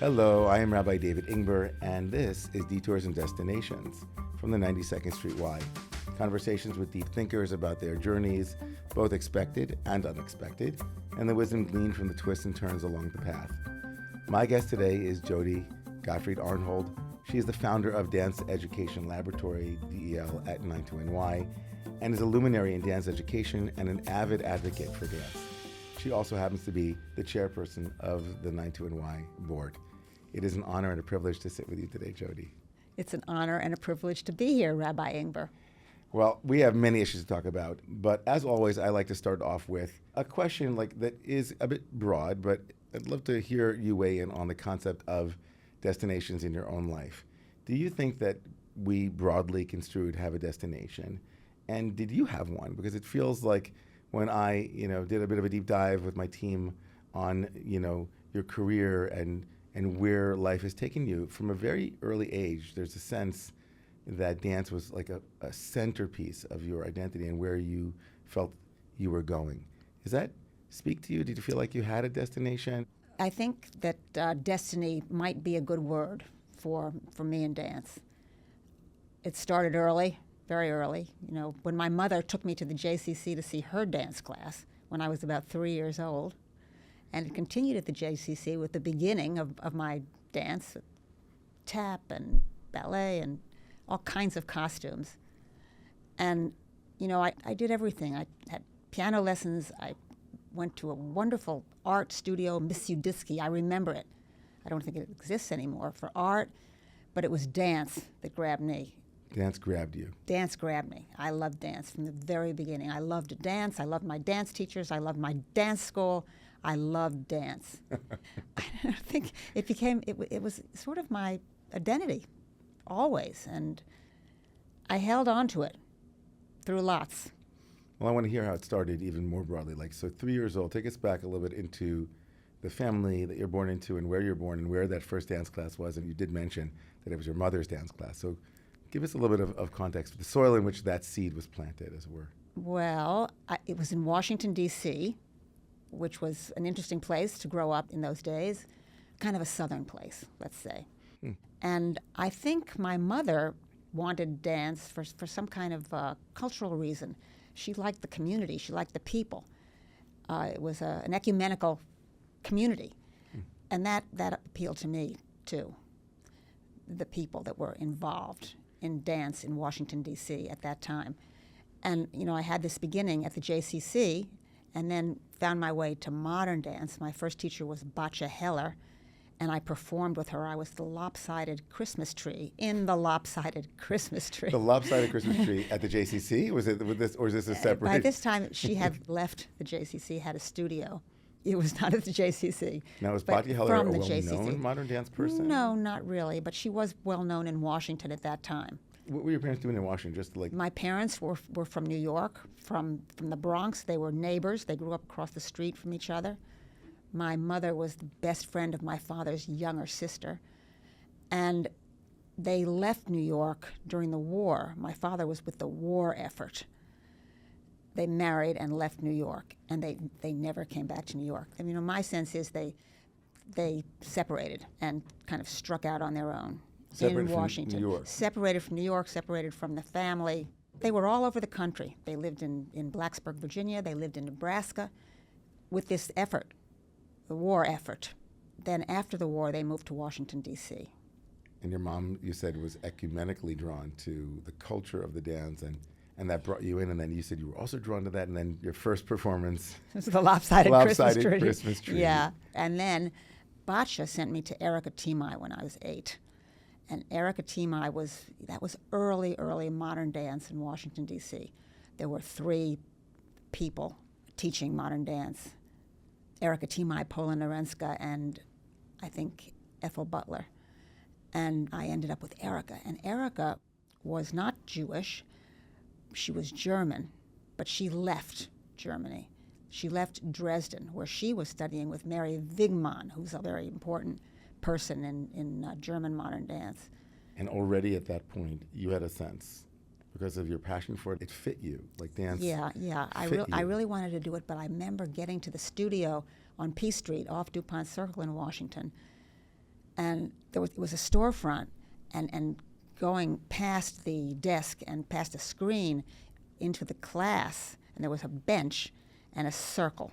Hello, I am Rabbi David Ingber, and this is Detours and Destinations from the 92nd Street Y. Conversations with deep thinkers about their journeys, both expected and unexpected, and the wisdom gleaned from the twists and turns along the path. My guest today is Jody Gottfried Arnhold. She is the founder of Dance Education Laboratory, DEL, at 92NY, and is a luminary in dance education and an avid advocate for dance. She also happens to be the chairperson of the 92NY board. It is an honor and a privilege to sit with you today, Jody. It's an honor and a privilege to be here, Rabbi Ingber. Well, we have many issues to talk about, but as always, I like to start off with a question that is a bit broad, but I'd love to hear you weigh in on the concept of destinations in your own life. Do you think that we broadly construed have a destination? And did you have one? Because it feels like when I, did a bit of a deep dive with my team on, your career and where life has taken you, from a very early age, there's a sense that dance was like a centerpiece of your identity and where you felt you were going. Does that speak to you? Did you feel like you had a destination? I think that destiny might be a good word for me in dance. It started early, very early. When my mother took me to the JCC to see her dance class when I was about 3 years old, and it continued at the JCC with the beginning of my dance, tap and ballet and all kinds of costumes. And, I did everything. I had piano lessons. I went to a wonderful art studio, Miss Udisky. I remember it. I don't think it exists anymore for art, but it was dance that grabbed me. Dance grabbed you. Dance grabbed me. I loved dance from the very beginning. I loved to dance. I loved my dance teachers. I loved my dance school. I loved dance. I think it was sort of my identity, always. And I held on to it through lots. Well, I want to hear how it started even more broadly. So 3 years old, take us back a little bit into the family that you're born into and where you're born and where that first dance class was. And you did mention that it was your mother's dance class. So give us a little bit of context, the soil in which that seed was planted, as it were. Well, it was in Washington, D.C., which was an interesting place to grow up in those days, kind of a southern place, let's say. And I think my mother wanted dance for some kind of cultural reason. She liked the community. She liked the people. It was an ecumenical community. And that appealed to me, too, the people that were involved in dance in Washington, D.C. at that time. And, I had this beginning at the JCC and then found my way to modern dance. My first teacher was Batya Heller, and I performed with her. I was the lopsided Christmas tree in the lopsided Christmas tree. The lopsided Christmas tree at the JCC? Was it with this, or is this a separate? By this time, she had left the JCC, had a studio. It was not at the JCC. Now, was Batya Heller a well-known modern dance person? No, not really, but she was well-known in Washington at that time. What were your parents doing in Washington? My parents were from New York, from the Bronx. They were neighbors. They grew up across the street from each other. My mother was the best friend of my father's younger sister. And they left New York during the war. My father was with the war effort. They married and left New York, and they never came back to New York. I mean, my sense is they separated and kind of struck out on their own. Separated in Washington. From New York. Separated from New York, separated from the family. They were all over the country. They lived in Blacksburg, Virginia. They lived in Nebraska with this effort, the war effort. Then after the war, they moved to Washington, D.C. And your mom, you said, was ecumenically drawn to the culture of the dance, and that brought you in, and then you said you were also drawn to that, and then your first performance. It was the lopsided Christmas tree. Yeah. And then Batya sent me to Erica Timai when I was 8. And Erica Timai was early modern dance in Washington, D.C. There were 3 people teaching modern dance. Erica Timai, Pola Narenska, and I think Ethel Butler. And I ended up with Erica. And Erica was not Jewish. She was German, but she left Germany. She left Dresden, where she was studying with Mary Wigman, who's a very important person in German modern dance. And already at that point, you had a sense, because of your passion for it, it fit you, like dance. Yeah. I really wanted to do it, but I remember getting to the studio on P Street off DuPont Circle in Washington, And it was a storefront, and going past the desk and past a screen into the class, and there was a bench and a circle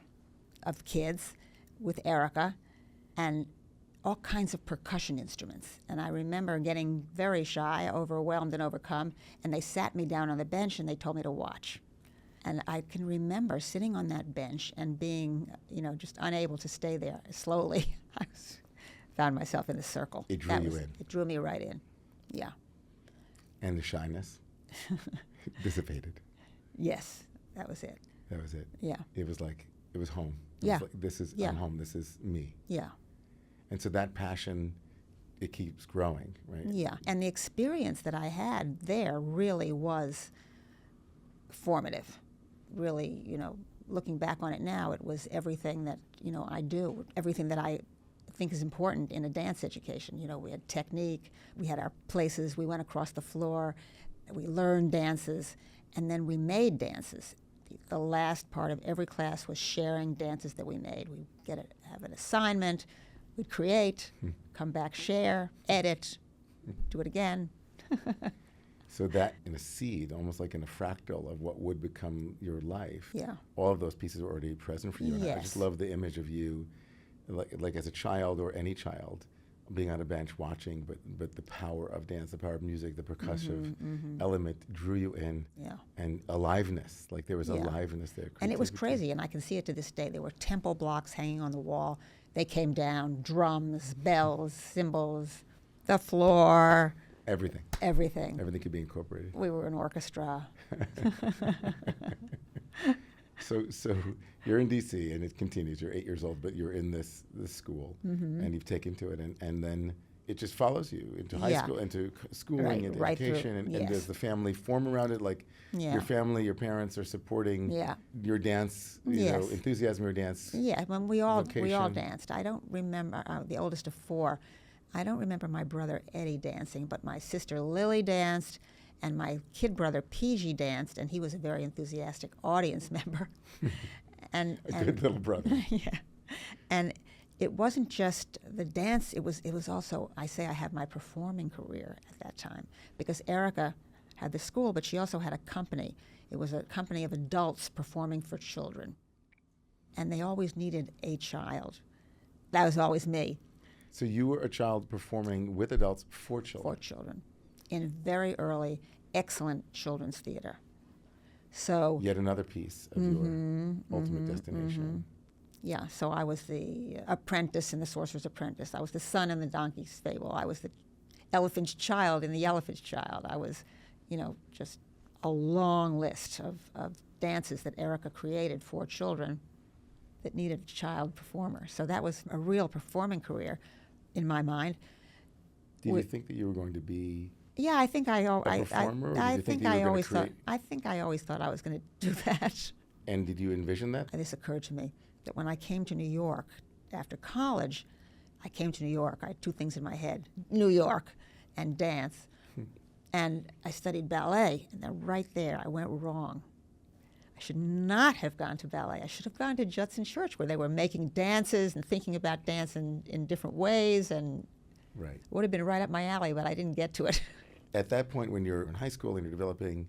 of kids with Erica and all kinds of percussion instruments. And I remember getting very shy, overwhelmed and overcome, and they sat me down on the bench and they told me to watch. And I can remember sitting on that bench and being, just unable to stay there. Slowly, found myself in the circle. It drew you in. It drew me right in, yeah. And the shyness dissipated. Yes, that was it. That was it. Yeah. It was like, it was home. It Yeah. was like, this is, Yeah. I'm home, this is me. Yeah. And so that passion, it keeps growing, right? Yeah, and the experience that I had there really was formative. Really, looking back on it now, it was everything that, I do, everything that I think is important in a dance education. We had technique, we had our places, we went across the floor, we learned dances, and then we made dances. The last part of every class was sharing dances that we made. We'd have an assignment, we'd create, come back, share, edit, do it again. So that in a seed, almost like in a fractal of what would become your life, Yeah. all of those pieces are already present for you. And I Yes. just love the image of you, like as a child or any child, being on a bench watching, but the power of dance, the power of music, the percussive element drew you in, Yeah. and aliveness, like there was Yeah. aliveness there. And it was creativity. crazy, and I can see it to this day. There were temple blocks hanging on the wall. They came down, drums, bells, cymbals, the floor, Everything. everything. Everything could be incorporated. We were an orchestra. So you're in D.C. and it continues. You're 8 years old, but you're in this school, and you've taken to it, and then it just follows you into high Yeah. school, into schooling, Right, into right through, education, and yes. does the family form around it? Like Yeah. your family, your parents are supporting Yeah. your dance, Yes. enthusiasm, your dance. Yeah, when we all Vocation. danced. I don't remember the oldest of four. I don't remember my brother Eddie dancing, but my sister Lily danced, and my kid brother PG danced, and he was a very enthusiastic audience member. and A good little brother. yeah, and it wasn't just the dance. It was also, I have my performing career at that time, because Erica had the school, but she also had a company. It was a company of adults performing for children, and they always needed a child. That was always me. So you were a child performing with adults for children. For children, in very early, excellent children's theater. So Yet another piece of your ultimate destination. yeah, so I was the apprentice in the Sorcerer's Apprentice. I was the son in the Donkey's Fable. I was the elephant's child in the Elephant's Child. I was, just a long list of dances that Erica created for children that needed a child performer. So that was a real performing career in my mind. Did you think that you were going to be Yeah, I think I performer, or did I you think think you were I gonna always thought create- I think I always thought I was going to do that. And did you envision that? And this occurred to me that when I came to New York after college, I came to New York. I had two things in my head: New York and dance. And I studied ballet, and then right there I went wrong. I should not have gone to ballet. I should have gone to Judson Church, where they were making dances and thinking about dance in different ways, and Right. it would have been right up my alley, but I didn't get to it. At that point, when you're in high school and you're developing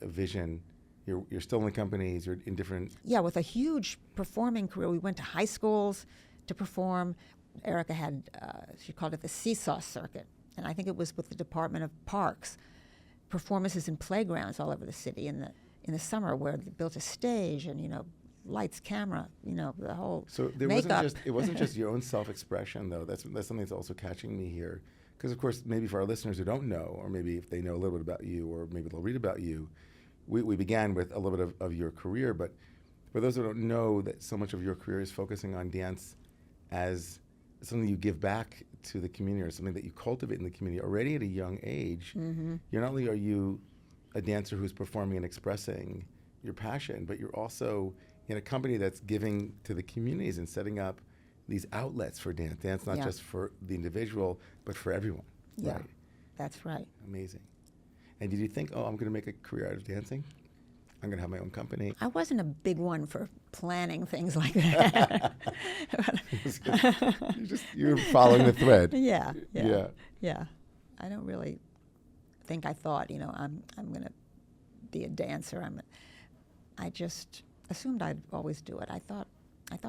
a vision, you're still in companies, you're in different. Yeah, with a huge performing career. We went to high schools to perform. Erica had, she called it the seesaw circuit, and I think it was with the Department of Parks. Performances in playgrounds all over the city in the summer, where they built a stage and lights, camera, the whole So there makeup. it wasn't just your own self-expression, though. That's something that's also catching me here, because of course, maybe for our listeners who don't know, or maybe if they know a little bit about you, or maybe they'll read about you, we began with a little bit of your career, but for those who don't know, that so much of your career is focusing on dance as something you give back to the community, or something that you cultivate in the community already at a young age. You're not only are you a dancer who's performing and expressing your passion, but you're also in a company that's giving to the communities and setting up these outlets for dance. Dance not Yeah. just for the individual, but for everyone. Yeah, Right. that's right. Amazing. And did you think, I'm going to make a career out of dancing? I'm going to have my own company. I wasn't a big one for planning things like that. You're following the thread. Yeah. I don't really think I thought, I'm going to be a dancer. I just assumed I'd always do it. I thought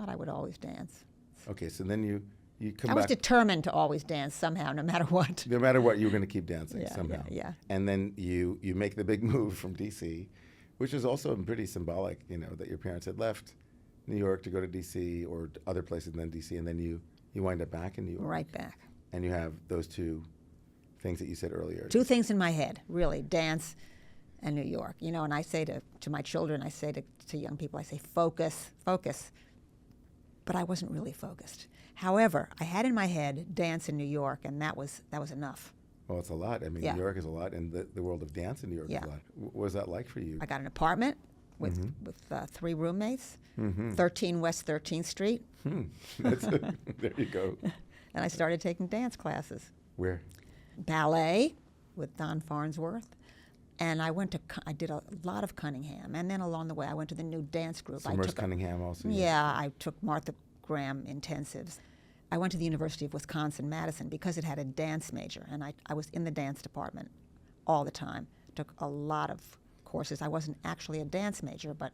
I would always dance. Okay, so then you come I was back. determined to always dance somehow, no matter what. No matter what, you were going to keep dancing Yeah, somehow. yeah. And then you make the big move from D.C., which is also pretty symbolic, that your parents had left New York to go to D.C. or other places than D.C., and then you wind up back in New York. Right back. And you have those two things that you said earlier. Two things in my head, really, dance and New York. And I say to my children, I say to young people, I say, focus. But I wasn't really focused. However, I had in my head dance in New York, and that was enough. Well, it's a lot. I mean, Yeah. New York is a lot, and the world of dance in New York is a lot. What was that like for you? I got an apartment with 3 roommates, 13 West 13th Street. There you go. And I started taking dance classes. Where? Ballet with Don Farnsworth. And I did a lot of Cunningham. And then along the way, I went to the new dance group. Merce Cunningham also. Yeah, I took Martha Graham intensives. I went to the University of Wisconsin-Madison because it had a dance major. And I was in the dance department all the time. Took a lot of courses. I wasn't actually a dance major, but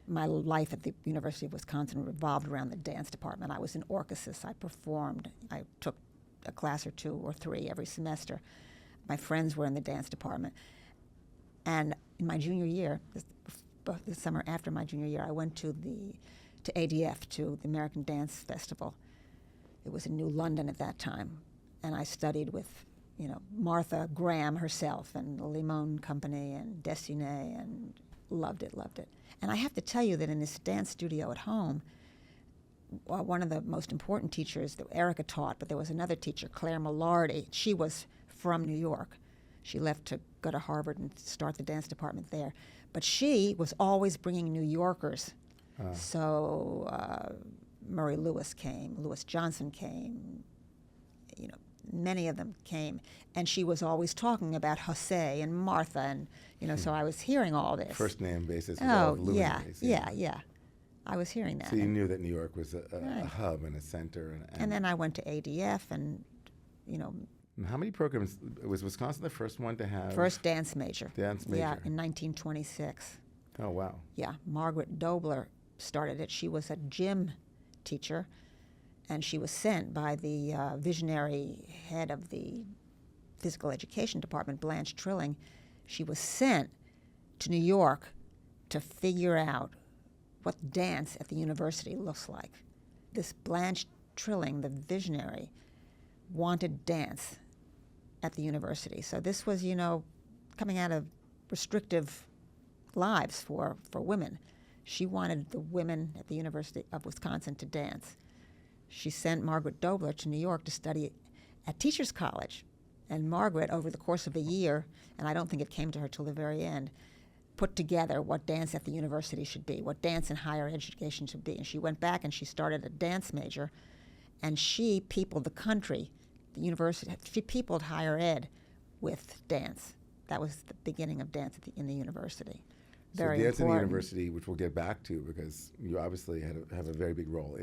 my life at the University of Wisconsin revolved around the dance department. I was in orchesis. I performed. I took a class or 2 or 3 every semester. My friends were in the dance department. And in my junior year, the summer after my junior year, I went to ADF, to the American Dance Festival. It was in New London at that time. And I studied with, Martha Graham herself and the Limon Company and Destiné, and loved it. And I have to tell you that in this dance studio at home, one of the most important teachers that Erica taught, but there was another teacher, Claire Millardi. She was from New York. She left to go to Harvard and start the dance department there. But she was always bringing New Yorkers. So Murray Lewis came, Lewis Johnson came, many of them came. And she was always talking about Jose and Martha, and, so I was hearing all this. First name basis. Yeah. I was hearing that. So you knew that New York was a hub and a center. And then I went to ADF and, How many programs? Was Wisconsin the first one to have? First dance major. Dance major. Yeah, in 1926. Oh, wow. Yeah, Margaret Dobler started it. She was a gym teacher, and she was sent by the visionary head of the physical education department, Blanche Trilling. She was sent to New York to figure out what dance at the university looks like. This Blanche Trilling, the visionary, wanted dance at the university. So this was, coming out of restrictive lives for women. She wanted the women at the University of Wisconsin to dance. She sent Margaret Dobler to New York to study at Teachers College. And Margaret, over the course of a year, and I don't think it came to her till the very end, put together what dance at the university should be, what dance in higher education should be. And she went back and she started a dance major, and she peopled the country, the university. She peopled higher ed with dance. That was the beginning of dance in the university. Very so dance important. in the university, which we'll get back to, because you obviously have a very big role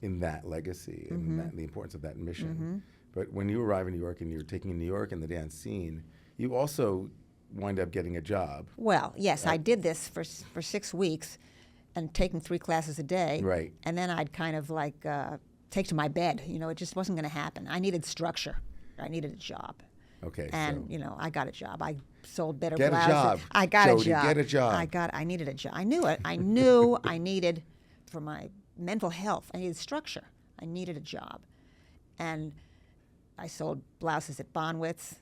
in that legacy and the importance of that mission. But when you arrive in New York and you're taking in New York and the dance scene, you also wind up getting a job. Well, yes, I did this for 6 weeks and taking 3 classes a day. Right. And then I'd kind of take to my bed. It just wasn't going to happen. I needed structure. I needed a job. Okay. And, I got a job. I sold better Get blouses. a job. I got Jody, a job. get a job. I needed a job. I knew it. I knew I needed, for my mental health, I needed structure. I needed a job. And I sold blouses at Bonwitz.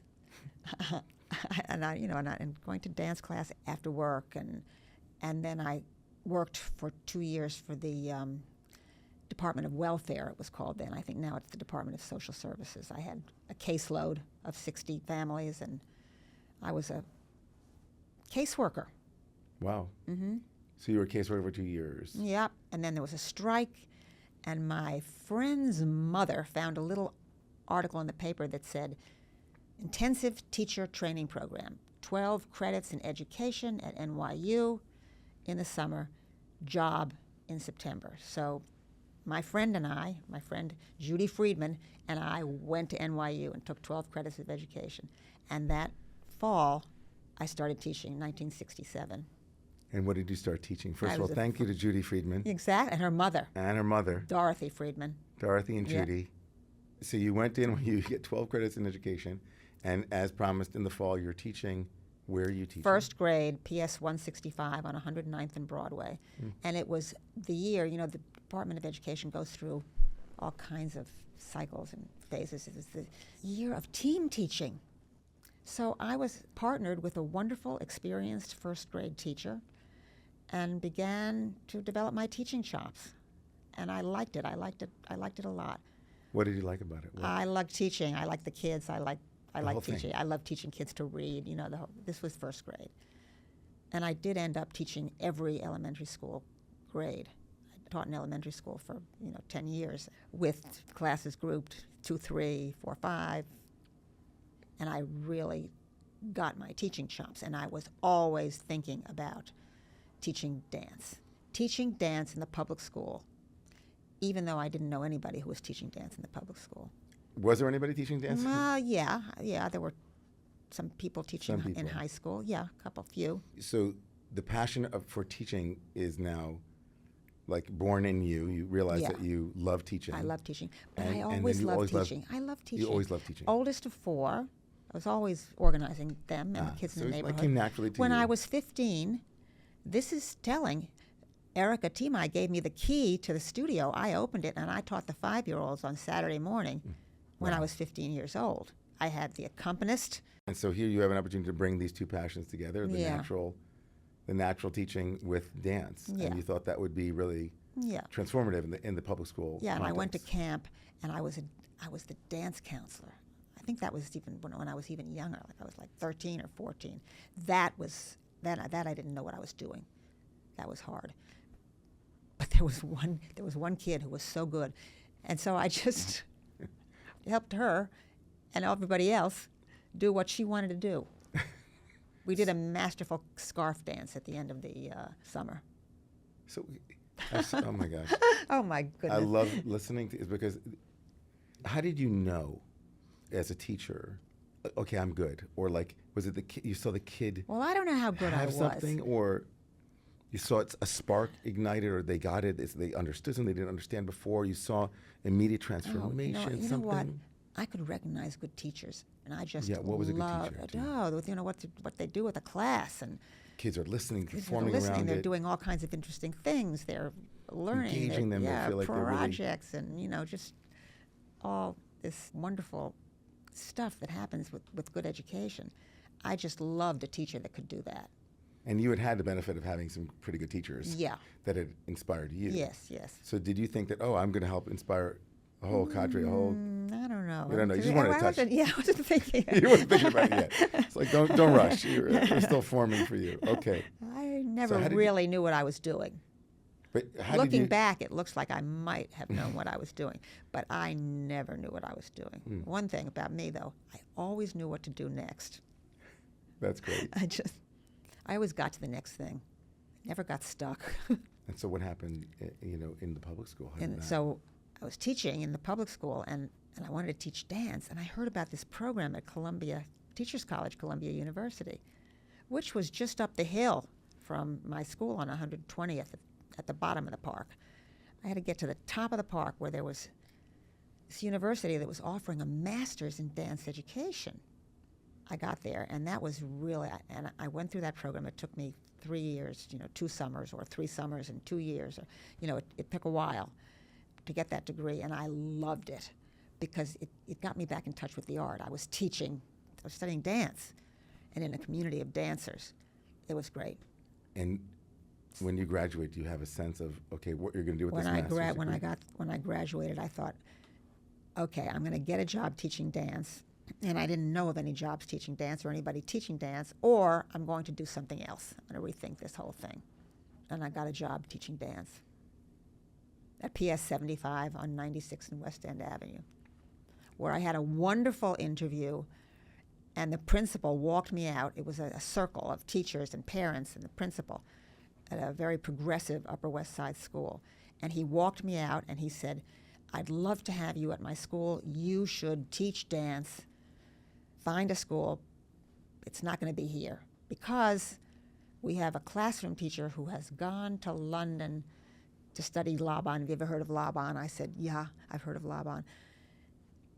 and going to dance class after work. And then I worked for 2 years for the Department of Welfare, it was called then. I think now it's the Department of Social Services. I had a caseload of 60 families, and I was a caseworker. Wow. So you were a caseworker for 2 years. Yep. And then there was a strike, and my friend's mother found a little article in the paper that said, Intensive Teacher Training Program, 12 credits in education at NYU. in the summer, job in September. So my friend Jody Friedman, and I went to NYU and took 12 credits of education. And that fall, I started teaching in 1967. And what did you start teaching? First I of all, was a thank you to Judy Friedman. Exactly, and her mother, And her mother, Dorothy Friedman. Dorothy and Yeah. Judy. So you went in when you get 12 credits in education, and as promised in the fall, you're teaching. Where are you teaching? First grade, PS 165 on 109th and Broadway. And it was the year, the Department of Education goes through all kinds of cycles and phases. It was the year of team teaching. So I was partnered with a wonderful, experienced first grade teacher and began to develop my teaching chops. And I liked it. I liked it a lot. What did you like about it? I loved teaching. I liked the kids. I like whole teaching. thing. I love teaching kids to read. This was first grade. And I did end up teaching every elementary school grade. I taught in elementary school for, 10 years with classes grouped 2, 3, 4, 5. And I really got my teaching chops. And I was always thinking about teaching dance. Teaching dance in the public school, even though I didn't know anybody who was teaching dance in the public school. Was there anybody teaching dance? Yeah, there were some people teaching Some people. in high school. Yeah, a few. So the passion for teaching is now like born in you. You realize Yeah. that you love teaching. I love teaching, but And- I and then always you loved always loved- teaching. I love teaching. You always loved teaching. Oldest of 4, I was always organizing them and the kids so in the it neighborhood. came naturally to When you. I was 15, this is telling. Erica Timai gave me the key to the studio. I opened it and I taught the 5-year-olds on Saturday morning when I was 15 years old. I had the accompanist. And so here you have an opportunity to bring these two passions together, the Yeah. natural teaching with dance. Yeah. And you thought that would be really Yeah. transformative in the public school Yeah, and I went to context. camp, and I was the dance counselor. I think that was even when I was even younger. Like I was like 13 or 14. That I didn't know what I was doing. That was hard. But there was one kid who was so good, and so I just helped her and everybody else do what she wanted to do. We did a masterful scarf dance at the end of the summer. So, oh my gosh. Oh my goodness! I love listening to it because how did you know as a teacher, okay, I'm good? Or like, was it the kid, you saw the kid Well, I don't know how good I have was. something, or you saw a spark ignited, or they got it, they understood something they didn't understand before, you saw immediate transformation, you know something? what? I could recognize good teachers, and I just Yeah, what was a good loved teacher it. to you? Oh, what they do with a class, and Kids are listening, kids are performing listening. around They're it. doing all kinds of interesting things. They're learning. Engaging them, they Yeah, feel like they're really- projects, and just all this wonderful stuff that happens with good education. I just loved a teacher that could do that. And you had the benefit of having some pretty good teachers Yeah. that had inspired you. Yes. So did you think that, I'm going to help inspire a whole cadre, a whole... I don't know. You don't know, you just wanted to touch. I wasn't thinking. You weren't thinking about it yet. It's like, don't rush. We're still forming for you. Okay. I never how did you- really knew what I was doing. But how Looking did you... back, it looks like I might have known what I was doing, but I never knew what I was doing. One thing about me, though, I always knew what to do next. That's great. I always got to the next thing. Never got stuck. And so what happened, in the public school? How did And that- so I was teaching in the public school, and I wanted to teach dance, and I heard about this program at Columbia, Teachers College, Columbia University, which was just up the hill from my school on 120th at the bottom of the park. I had to get to the top of the park where there was this university that was offering a master's in dance education. I got there, and that was really, and I went through that program. It took me 3 years, 2 summers, or 3 summers and 2 years. Or, it took a while to get that degree, and I loved it because it got me back in touch with the art. I was studying dance, and in a community of dancers. It was great. And when you graduate, do you have a sense of, okay, what you're going to do with When this I master's degree? when I graduated, I thought, okay, I'm going to get a job teaching dance, and I didn't know of any jobs teaching dance or anybody teaching dance, or I'm going to do something else. I'm going to rethink this whole thing. And I got a job teaching dance at PS 75 on 96 and West End Avenue, where I had a wonderful interview, and the principal walked me out. It was a circle of teachers and parents and the principal. at a very progressive Upper West Side school. And he walked me out and he said, I'd love to have you at my school. You should teach dance. Find a school. It's not going to be here. Because we have a classroom teacher who has gone to London to study Laban. Have you ever heard of Laban? I said, yeah, I've heard of Laban.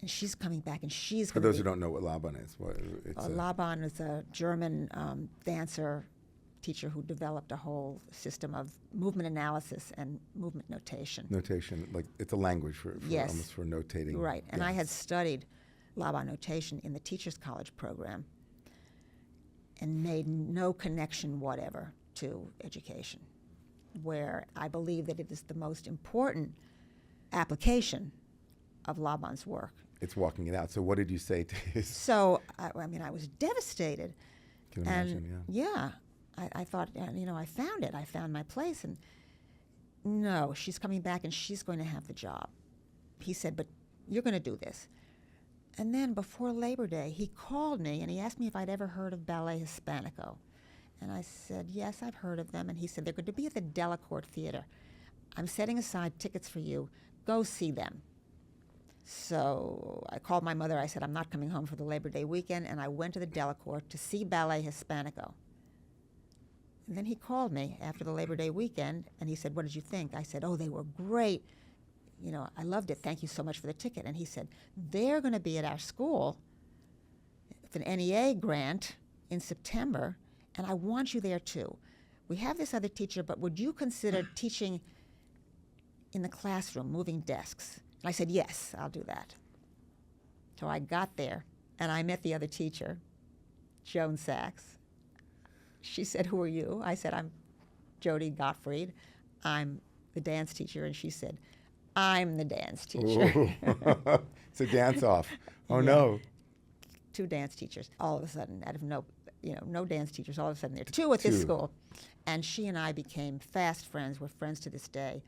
And she's coming back, and she's For going to those who don't know what Laban is, Laban is a German dancer teacher who developed a whole system of movement analysis and movement notation. Notation, like it's a language for Yes. almost for notating. Right, and I dance. had studied Laban notation in the Teachers College program and made no connection whatever to education, where I believe that it is the most important application of Laban's work. It's walking it out. So what did you say to his? So, I mean, I was devastated. Can imagine, yeah. I thought, I found it. I found my place. And no, she's coming back and she's going to have the job. He said, but you're going to do this. And then before Labor Day, he called me and he asked me if I'd ever heard of Ballet Hispanico. And I said, yes, I've heard of them. And he said, they're going to be at the Delacorte Theater. I'm setting aside tickets for you. Go see them. So I called my mother. I said, I'm not coming home for the Labor Day weekend. And I went to the Delacorte to see Ballet Hispanico. And then he called me after the Labor Day weekend, and he said, what did you think? I said, oh, they were great. I loved it. Thank you so much for the ticket. And he said, they're going to be at our school with an NEA grant in September, and I want you there too. We have this other teacher, but would you consider teaching in the classroom, moving desks? And I said, yes, I'll do that. So I got there, and I met the other teacher, Joan Sachs. She said, who are you? I said, I'm Jody Gottfried. I'm the dance teacher. And she said, I'm the dance teacher. It's a dance off. Oh, Yeah. no. Two dance teachers. All of a sudden, out of no dance teachers, all of a sudden there are two at this school. And she and I became fast friends. We're friends to this day.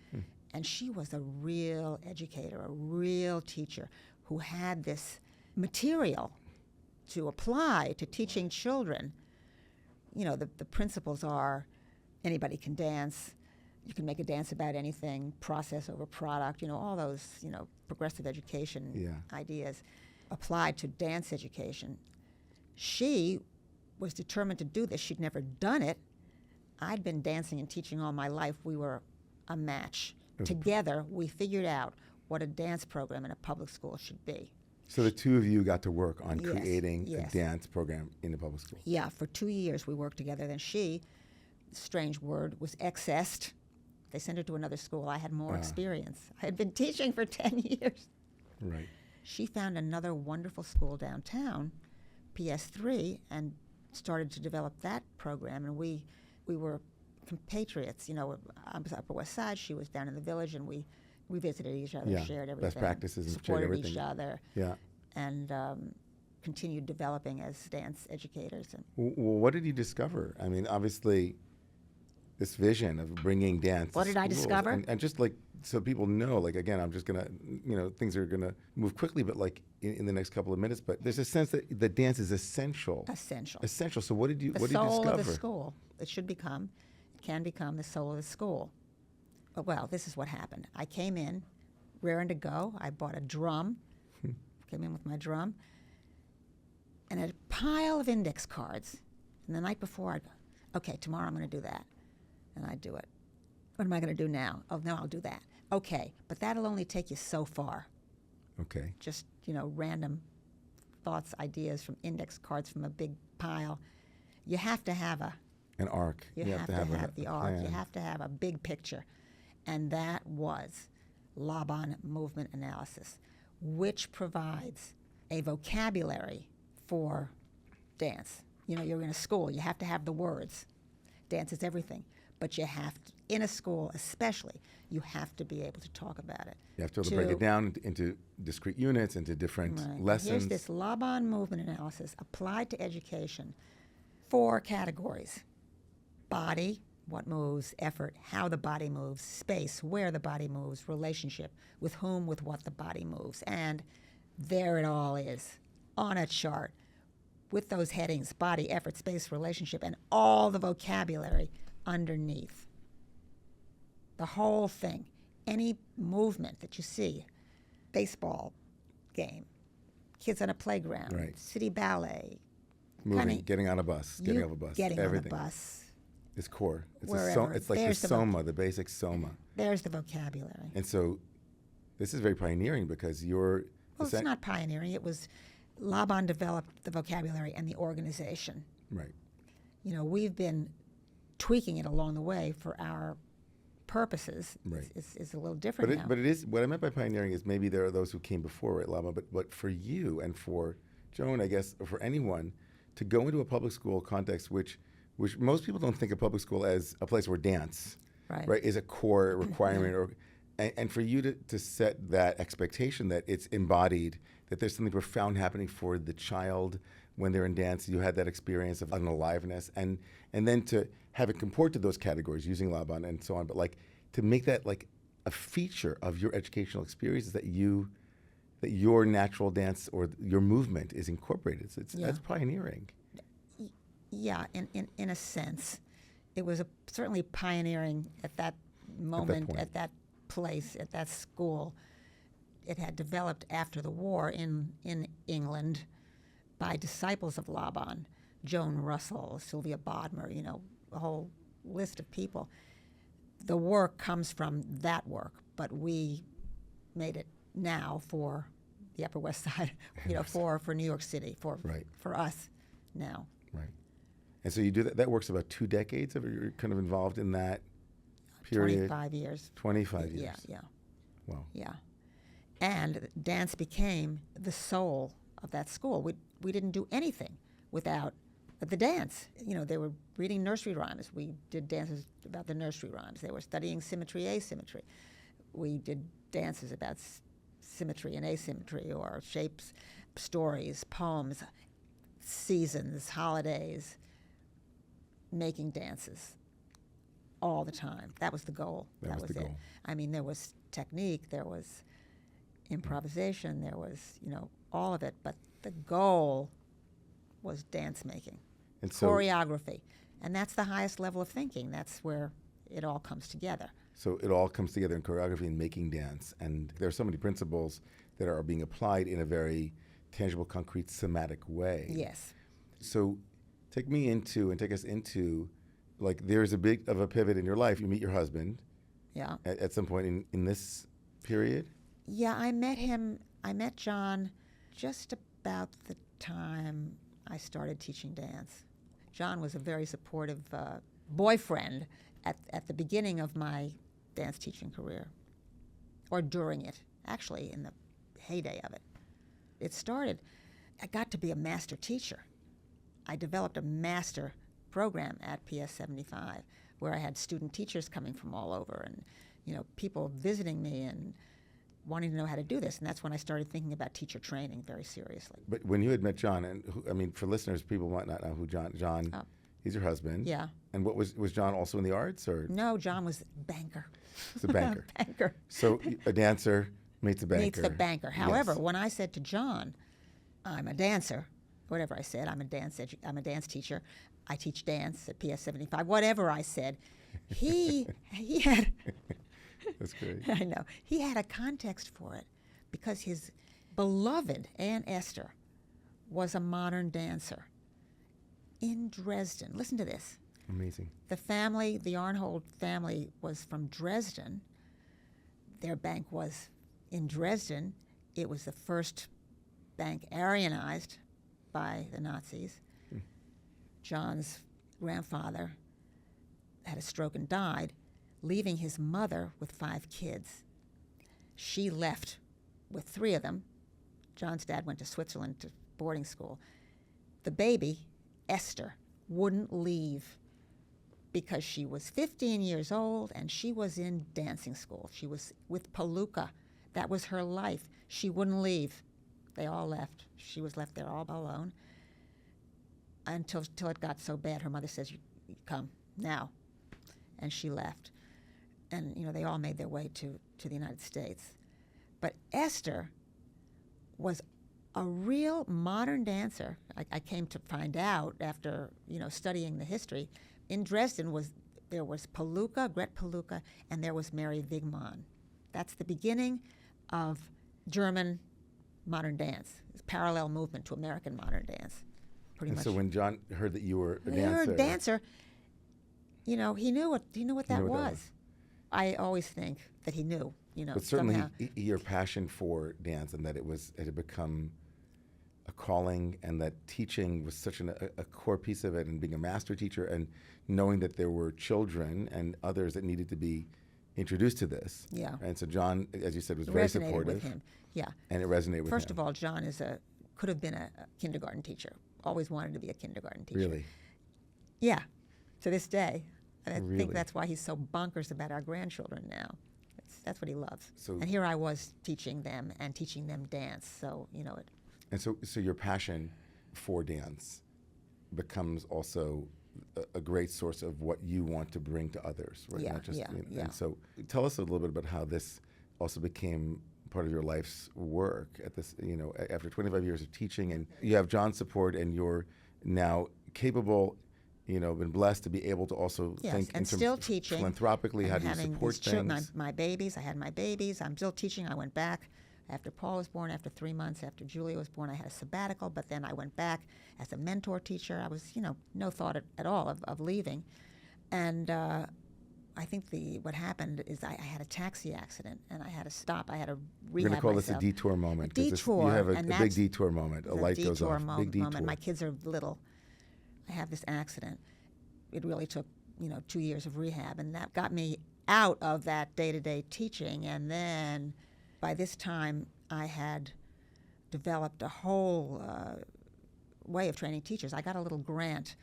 And she was a real educator, a real teacher who had this material to apply to teaching children. The principles are anybody can dance, you can make a dance about anything, process over product, all those, progressive education ideas applied to dance education. She was determined to do this. She'd never done it. I'd been dancing and teaching all my life. We were a match. Together, we figured out what a dance program in a public school should be. So the two of you got to work on Yes, creating yes. a dance program in the public school. Yeah, for 2 years we worked together. Then she, strange word, was accessed. They sent her to another school. I had more experience. I had been teaching for 10 years. Right. She found another wonderful school downtown, PS3, and started to develop that program. And we were compatriots. I was Upper West Side. She was down in the Village, and we visited each other, shared everything. Best practices and shared supported everything. each other. Yeah. And continued developing as dance educators. And Well, what did you discover? I mean, obviously, this vision of bringing dance. What to did I schools, discover? And just so people know, again, I'm just gonna, things are gonna move quickly, but in the next couple of minutes. But there's a sense that the dance is essential. Essential. So what did you The discover? soul of the school. It can become the soul of the school. But well, this is what happened. I came in, raring to go. I bought a drum. Came in with my drum. And a pile of index cards. And the night before, I'd go, okay, tomorrow I'm going to do that. And I'd do it. What am I going to do now? Oh, no, I'll do that. Okay, but that'll only take you so far. Okay. Just, random thoughts, ideas from index cards from a big pile. You have to have An arc. You have to have the arc. plan. You have to have a big picture. And that was Laban movement analysis, which provides a vocabulary for dance. You're in a school. You have to have the words. Dance is everything. But you have to, in a school especially, you have to be able to talk about it. You have to be able to break it down into discrete units, into different lessons. Here's this Laban movement analysis applied to education. 4 categories. Body, what moves, effort, how the body moves, space, where the body moves, relationship, with whom, with what the body moves. And there it all is, on a chart, with those headings, body, effort, space, relationship, and all the vocabulary underneath. the whole thing. Any movement that you see, baseball game, kids on a playground, Right. city ballet, Moving, kinda- getting on a bus, getting off a bus, getting everything. on a bus, It's core. It's wherever. it's like the There's the soma, the basic soma. there's the vocabulary. And so this is very pioneering because you're Well, it's not pioneering. It was Laban developed the vocabulary and the organization. right. You know, we've been tweaking it along the way for our purposes. Right. It's a little different now. But it is what I meant by pioneering is maybe there are those who came before, right, Lama? But for you and for Joan, I guess, or for anyone, to go into a public school context, which most people don't think of public school as a place where dance, Right. is a core requirement, and for you to set that expectation that it's embodied, that there's something profound happening for the child when they're in dance. You had that experience of an aliveness, and then to have it comport to those categories using Laban and so on, but like to make that like a feature of your educational experience is that your natural dance or your movement is incorporated. So that's pioneering. Yeah, in a sense, it was certainly pioneering at that moment, point. at that place, at that school. It had developed after the war in England by disciples of Laban, Joan Russell, Sylvia Bodmer, a whole list of people. The work comes from that work, but we made it now for the Upper West Side, for New York City, for us now. Right. And so you do that. That works about 2 decades. You're kind of involved in that period. 25 years. 25 years. Yeah. Wow. Yeah. And dance became the soul of that school. We didn't do anything without the dance. They were reading nursery rhymes. We did dances about the nursery rhymes. They were studying symmetry, asymmetry. We did dances about symmetry and asymmetry, or shapes, stories, poems, seasons, holidays, making dances all the time. That was the goal. That was the it. goal. I mean, there was technique, there was improvisation, there was, all of it, but the goal was dance making, And so, choreography. And that's the highest level of thinking. That's where it all comes together. so it all comes together in choreography and making dance. And there are so many principles that are being applied in a very tangible, concrete, somatic way. Yes. So take us into, like, there's a big of a pivot in your life. You meet your husband Yeah. at some point in this period. Yeah, I met John just about the time I started teaching dance. John was a very supportive boyfriend at the beginning of my dance teaching career, or during it, actually in the heyday of it. I got to be a master teacher. I developed a master program at PS 75 where I had student teachers coming from all over and, people visiting me and wanting to know how to do this. And that's when I started thinking about teacher training very seriously. But when you had met John, and for listeners, people might not know who John, he's your husband. Yeah. And was John also in the arts, or? No, John was a banker. He's a banker. Banker. So a dancer meets a banker. Meets the banker. However, Yes. when I said to John, I'm a dancer, whatever I said, I'm a dance teacher, I teach dance at PS 75, whatever I said, he had, That's great. I know, he had a context for it because his beloved Aunt Esther was a modern dancer in Dresden. Listen to this. Amazing. The Arnhold family was from Dresden. Their bank was in Dresden. It was the first bank Aryanized by the Nazis. John's grandfather had a stroke and died, leaving his mother with 5 kids. She left with 3 of them. John's dad went to Switzerland to boarding school. The baby, Esther, wouldn't leave because she was 15 years old and she was in dancing school. She was with Palooka. That was her life. She wouldn't leave. They all left. She was left there all alone until it got so bad. Her mother says, you come now. And she left. And, they all made their way to the United States. But Esther was a real modern dancer. I came to find out after, studying the history. In Dresden was there was Gret Palooka, and there was Mary Wigman. That's the beginning of German modern dance. It's a parallel movement to American modern dance, pretty And much. so when John heard that you were a He dancer, heard dancer, he knew what that was. I always think that he knew, but certainly somehow. your passion for dance and that it had become a calling, and that teaching was such a core piece of it, and being a master teacher and knowing that there were children and others that needed to be introduced to this. Yeah. And so John, as you said, was It very resonated supportive. with him. Yeah. And it resonated with First him. of all, John could have been a kindergarten teacher. Always wanted to be a kindergarten teacher. Really? Yeah, to this day. And I Really? think that's why he's so bonkers about our grandchildren now. That's what he loves. So- and here I was teaching them and teaching them dance. So, it. And so your passion for dance becomes also a great source of what you want to bring to others, right? Yeah, Not just, yeah, yeah. And so tell us a little bit about how this also became part of your life's work at this, after 25 years of teaching, and you have John's support, and you're now capable, been blessed to be able to also Yes, think and in terms still of teaching. philanthropically, how and do you having support these children, things? my babies. I had my babies. I'm still teaching. I went back after Paul was born, after 3 months after Julia was born. I had a sabbatical, but then I went back as a mentor teacher. I was, no thought at all of leaving. And I think what happened is I had a taxi accident, and I had to stop. I had to We're rehab going to call myself. this a detour moment. 'Cause Detour, you have a and big that's detour moment. A light goes detour off. Big detour. moment. My kids are little. I have this accident. It really took, 2 years of rehab, and that got me out of that day-to-day teaching. And then by this time, I had developed a whole way of training teachers. I got a little grant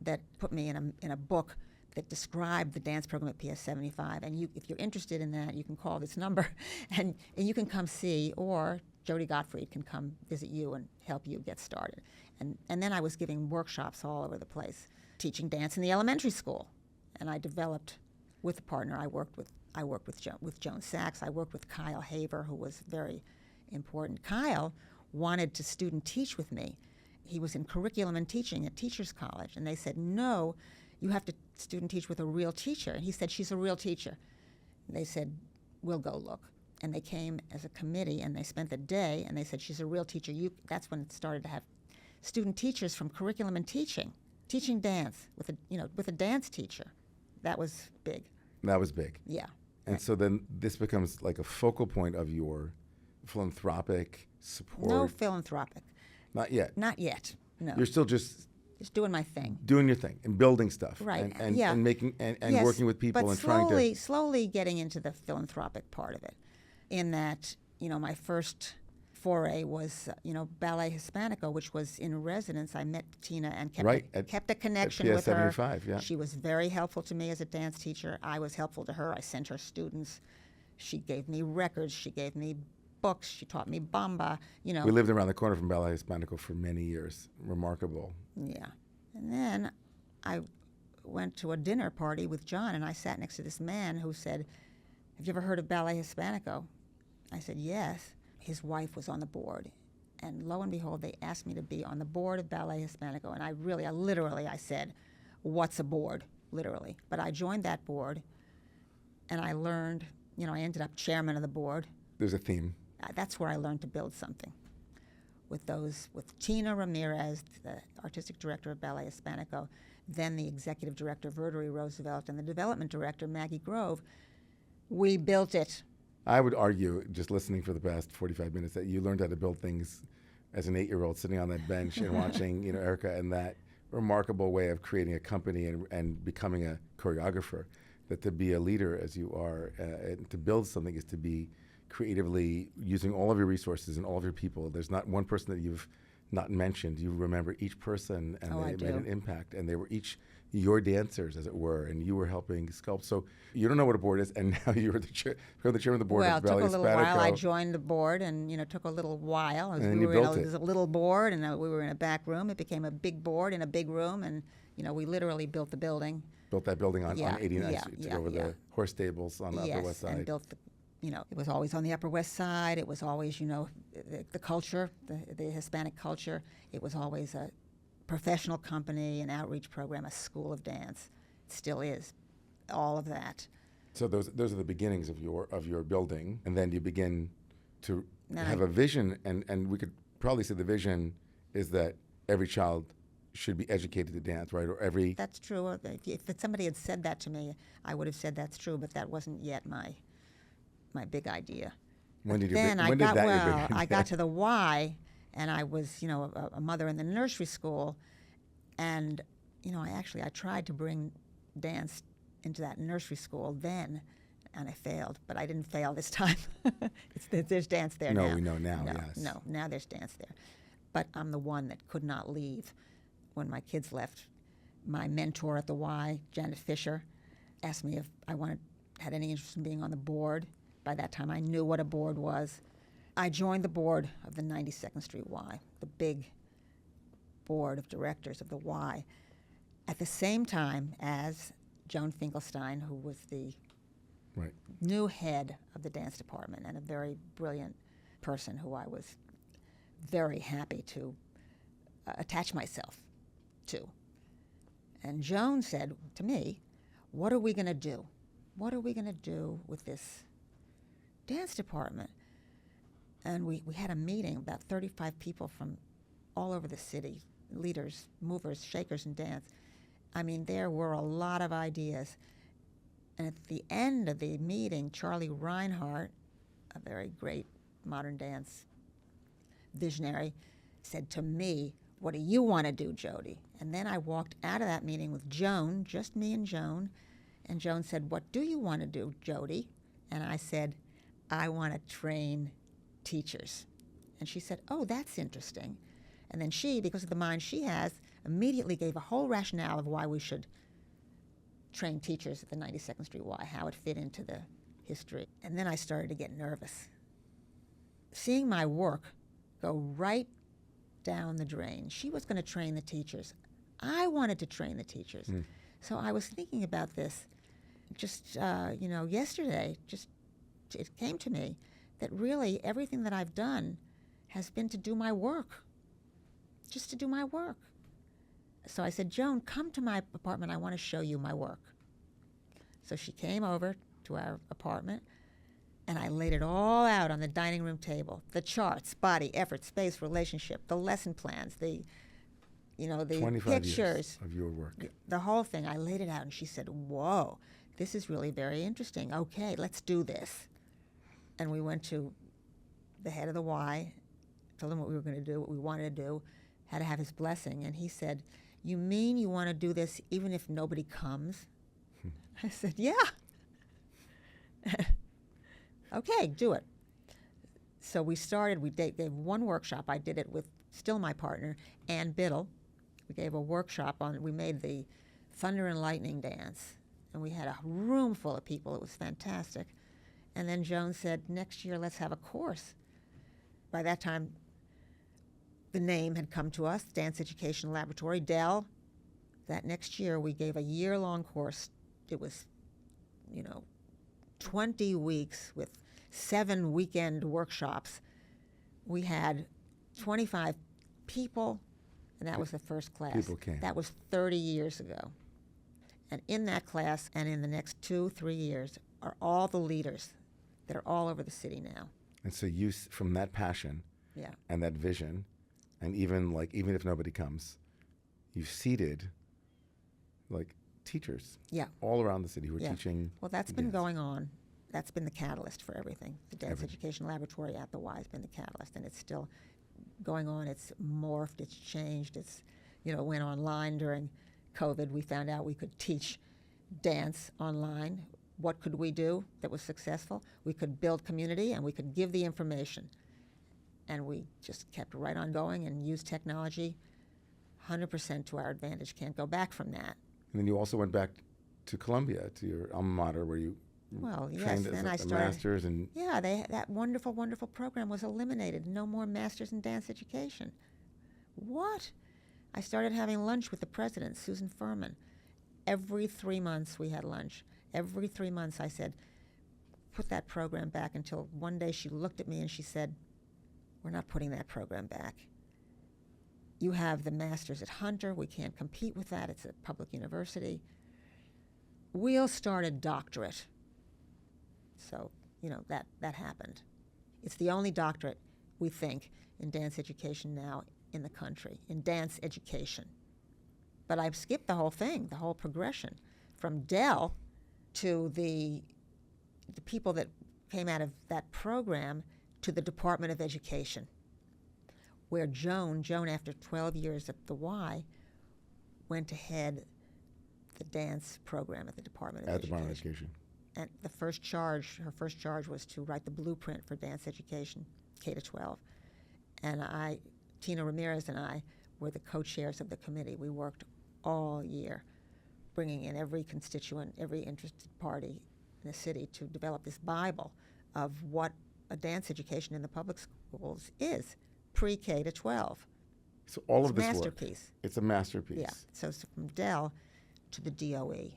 that put me in a book that described the dance program at PS 75. And if you're interested in that, you can call this number, and you can come see, or Jody Gottfried can come visit you and help you get started. And then I was giving workshops all over the place, teaching dance in the elementary school. And I developed with a partner. I worked with Joan Sachs. I worked with Kyle Haver, who was very important. Kyle wanted to student teach with me. He was in curriculum and teaching at Teachers College, and they said, no, you have to student teach with a real teacher. And he said, she's a real teacher. And they said, we'll go look. And they came as a committee, and they spent the day, and they said, she's a real teacher. That's when it started to have student teachers from curriculum and teaching dance with a dance teacher. That was big. That was big. Yeah. And so then this becomes like a focal point of your philanthropic support. No philanthropic. Not yet. Not yet. No. You're still just doing my thing. doing your thing and building stuff. Right. And yeah. and making and Yes, working with people but and trying to slowly getting into the philanthropic part of it. In that, my first foray was, Ballet Hispanico, which was in residence. I met Tina and kept a connection PS with her. 75, yeah. She was very helpful to me as a dance teacher. I was helpful to her. I sent her students. She gave me records. She gave me books. She taught me bamba. We lived around the corner from Ballet Hispanico for many years. Remarkable. Yeah. And then I went to a dinner party with John, and I sat next to this man who said, have you ever heard of Ballet Hispanico? I said, yes. His wife was on the board. And lo and behold, they asked me to be on the board of Ballet Hispanico. And I literally said, what's a board? Literally. But I joined that board, and I learned, I ended up chairman of the board. There's a theme. That's where I learned to build something. With Tina Ramirez, the artistic director of Ballet Hispanico, then the executive director, Verdery Roosevelt, and the development director, Maggie Grove, we built it. I would argue, just listening for the past 45 minutes, that you learned how to build things as an 8-year-old sitting on that bench and watching, Erica, and that remarkable way of creating a company and becoming a choreographer. That to be a leader as you are, and to build something is to be creatively using all of your resources and all of your people. There's not one person that you've not mentioned. You remember each person, and they made an impact, and they were each your dancers, as it were, and you were helping sculpt. So you don't know what a board is, and now you're the chairman of the board of Ballet Hispanico. Well, it took a little while. I joined the board, and took a little while. And then you built it. It was a little board, and we were in a back room. It became a big board in a big room, and we literally built the building. Built that building on 89th Street, took over the horse stables on the Upper West Side. And built it was always on the Upper West Side. It was always, the culture, the Hispanic culture. It was always a professional company, an outreach program, a school of dance. It still is. all of that. So those are the beginnings of your building, and then you begin to Then have a vision, and we could probably say the vision is that every child should be educated to dance, right? Or every That's true. If somebody had said that to me, I would have said that's true, but that wasn't yet my big idea. when did Then when did that your big I idea? got to the why, and I was, a mother in the nursery school, and, I tried to bring dance into that nursery school then, and I failed, but I didn't fail this time. There's dance there No, now. we know now, No, yes. no, now there's dance there. But I'm the one that could not leave when my kids left. My mentor at the Y, Janet Fisher, asked me if I had any interest in being on the board. By that time, I knew what a board was. I joined the board of the 92nd Street Y, the big board of directors of the Y, at the same time as Joan Finkelstein, who was the Right. new head of the dance department and a very brilliant person who I was very happy to attach myself to. And Joan said to me, what are we going to do? What are we going to do with this dance department? And we had a meeting, about 35 people from all over the city, leaders, movers, shakers, and dance. I mean, there were a lot of ideas. And at the end of the meeting, Charlie Reinhardt, a very great modern dance visionary, said to me, what do you want to do, Jody? And then I walked out of that meeting with Joan, just me and Joan said, what do you want to do, Jody? And I said, I want to train teachers. And she said, oh, that's interesting. And then she, because of the mind she has, immediately gave a whole rationale of why we should train teachers at the 92nd Street Y, how it fit into the history. And then I started to get nervous. Seeing my work go right down the drain. She was going to train the teachers. I wanted to train the teachers. So I was thinking about this just, yesterday. It came to me that really everything that I've done has been to do my work, just to do my work. So I said, Joan, come to my apartment. I want to show you my work. So she came over to our apartment, and I laid it all out on the dining room table. The charts, body, effort, space, relationship, the lesson plans, the 25 pictures. years of your work. The whole thing. I laid it out, and she said, whoa, this is really very interesting. Okay, let's do this. And we went to the head of the Y, told him what we were going to do, what we wanted to do, had to have his blessing. And he said, you mean you want to do this even if nobody comes? I said, yeah. Okay, do it. So we started, we gave one workshop. I did it with still my partner, Ann Biddle. We gave a workshop we made the Thunder and Lightning dance. And we had a room full of people. It was fantastic. And then Joan said, next year, let's have a course. By that time, the name had come to us, Dance Education Laboratory, Dell. That next year, we gave a year-long course. It was, 20 weeks with 7 weekend workshops. We had 25 people, and that was the first class. People came. That was 30 years ago. And in that class, and in the next 2-3 years, are all the leaders that are all over the city now. And so you, from that passion Yeah. and that vision, and even if nobody comes, you've seeded teachers Yeah. all around the city who are Yeah. teaching. Well, that's been dance. going on. That's been the catalyst for everything. The Dance Everything. Education Laboratory at the Y has been the catalyst, and it's still going on. It's morphed. It's changed. It's, went online during COVID. We found out we could teach dance online. What could we do that was successful? We could build community, and we could give the information. And we just kept right on going and used technology 100% to our advantage. Can't go back from that. And then you also went back to Columbia, to your alma mater, where you Well, yes, trained then as I a started. master's. And Yeah, that wonderful, wonderful program was eliminated. No more masters in dance education. What? I started having lunch with the president, Susan Furman. Every 3 months we had lunch. Every 3 months I said, put that program back, until one day she looked at me and she said, we're not putting that program back. You have the masters at Hunter. We can't compete with that. It's a public university. we'll start a doctorate. So, that happened. It's the only doctorate, we think, in dance education now in the country, in dance education. But I've skipped the whole thing, the whole progression, from Dell to the people that came out of that program to the Department of Education, where Joan, after 12 years at the Y, went to head the dance program at the Department of Education. And her first charge was to write the blueprint for dance education, K-12. And Tina Ramirez and I were the co-chairs of the committee. We worked all year, bringing in every constituent, every interested party in the city to develop this Bible of what a dance education in the public schools is, pre-K to 12. So all it's of this masterpiece. work. It's a masterpiece. Yeah. So it's from Dell to the DOE.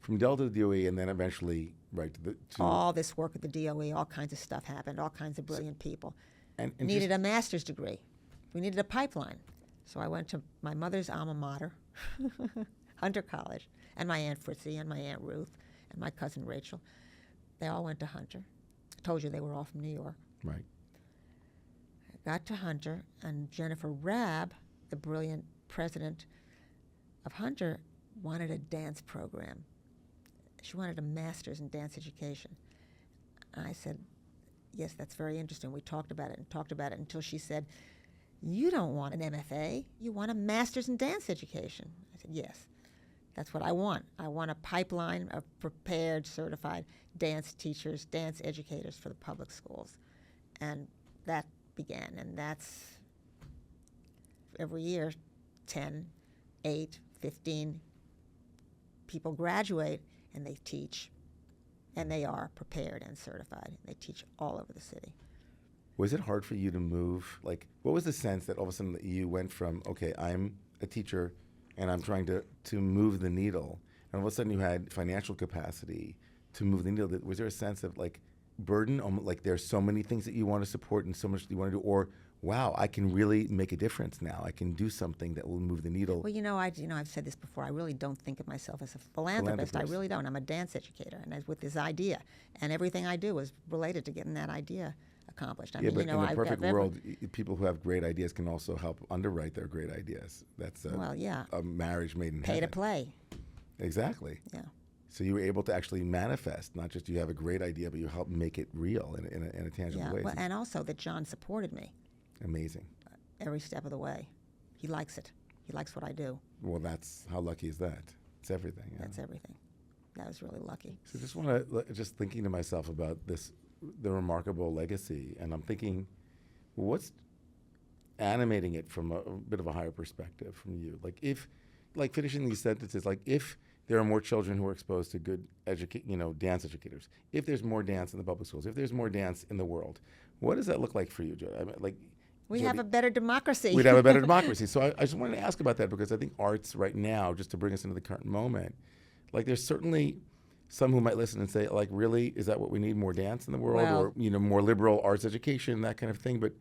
From Dell to the DOE, and then eventually to all this work at the DOE, all kinds of stuff happened, all kinds of brilliant people. And needed a master's degree. We needed a pipeline. So I went to my mother's alma mater, Hunter College, and my Aunt Fritzy and my Aunt Ruth and my cousin Rachel. They all went to Hunter. I told you they were all from New York. Right. I got to Hunter, and Jennifer Rabb, the brilliant president of Hunter, wanted a dance program. She wanted a master's in dance education. And I said, yes, that's very interesting. We talked about it until she said, you don't want an MFA, you want a master's in dance education. I said, yes, that's what I want. I want a pipeline of prepared, certified dance teachers, dance educators for the public schools. And that began, and that's every year, 10, 8, 15 people graduate, and they teach, and they are prepared and certified. They teach all over the city. Was it hard for you to move? Like, what was the sense that all of a sudden that you went from, okay, I'm a teacher, and I'm trying to move the needle, and all of a sudden you had financial capacity to move the needle? Was there a sense of, like, burden, like there's so many things that you want to support and so much that you want to do, or wow, I can really make a difference now. I can do something that will move the needle. Well, I've said this before. I really don't think of myself as a philanthropist. I really don't. I'm a dance educator, and with this idea, and everything I do is related to getting that idea accomplished. But in the perfect world, people who have great ideas can also help underwrite their great ideas. That's a marriage made in heaven. Pay to play. Exactly. Yeah. So you were able to actually manifest, not just you have a great idea, but you help make it real in a tangible way. Well, and also that John supported me. Amazing. Every step of the way. He likes it. He likes what I do. Well, that's, how lucky is that? It's everything. Yeah. That's everything. That was really lucky. So just thinking to myself about the remarkable legacy, and I'm thinking, well, what's animating it from a bit of a higher perspective from you? Like finishing these sentences, like if there are more children who are exposed to good dance educators, if there's more dance in the public schools, if there's more dance in the world, what does that look like for you, Jody? I mean, we have a better democracy. We'd have a better democracy. So I just wanted to ask about that, because I think arts right now, just to bring us into the current moment, like there's certainly some who might listen and say, like, really, is that what we need, more dance in the world, or more liberal arts education, that kind of thing? But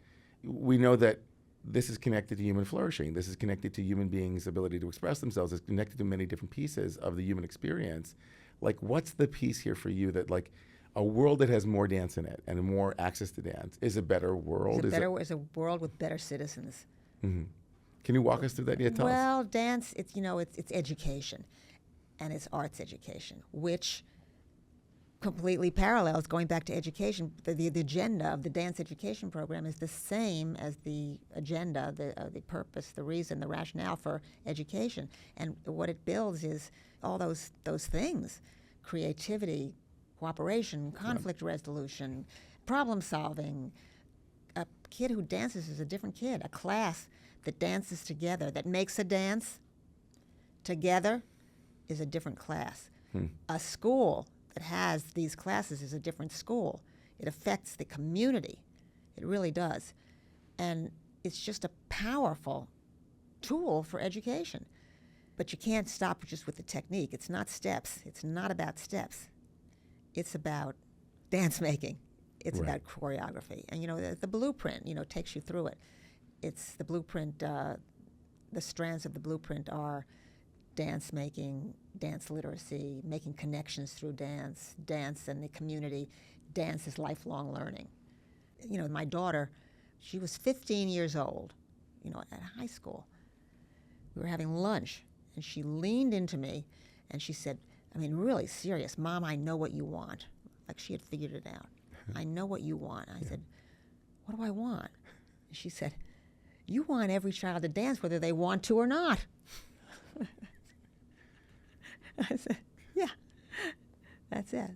we know that this is connected to human flourishing. This is connected to human beings' ability to express themselves. It's connected to many different pieces of the human experience. Like, what's the piece here for you that, like, a world that has more dance in it and more access to dance is a better world? Is a world with better citizens. Mm-hmm. Can you walk us through that? Yeah, tell us. Well, dance, it's education, and it's arts education, which completely parallels, going back to education. The agenda of the dance education program is the same as the agenda, the purpose, the reason, the rationale for education. And what it builds is all those things: creativity, cooperation, conflict resolution, problem solving. A kid who dances is a different kid. A class that dances together, that makes a dance together, is a different class. A school that has these classes is a different school. It affects the community. It really does. And it's just a powerful tool for education. But you can't stop just with the technique. It's not steps. It's not about steps. It's about dance making. It's about choreography. And, the blueprint, takes you through it. It's the blueprint, the strands of the blueprint are dance making, dance literacy, making connections through dance, dance and the community. Dance is lifelong learning. My daughter, she was 15 years old, at high school. We were having lunch, and she leaned into me, and she said, really serious, Mom, I know what you want. Like she had figured it out. I know what you want. I said, what do I want? And she said, you want every child to dance whether they want to or not. I said, yeah, that's it.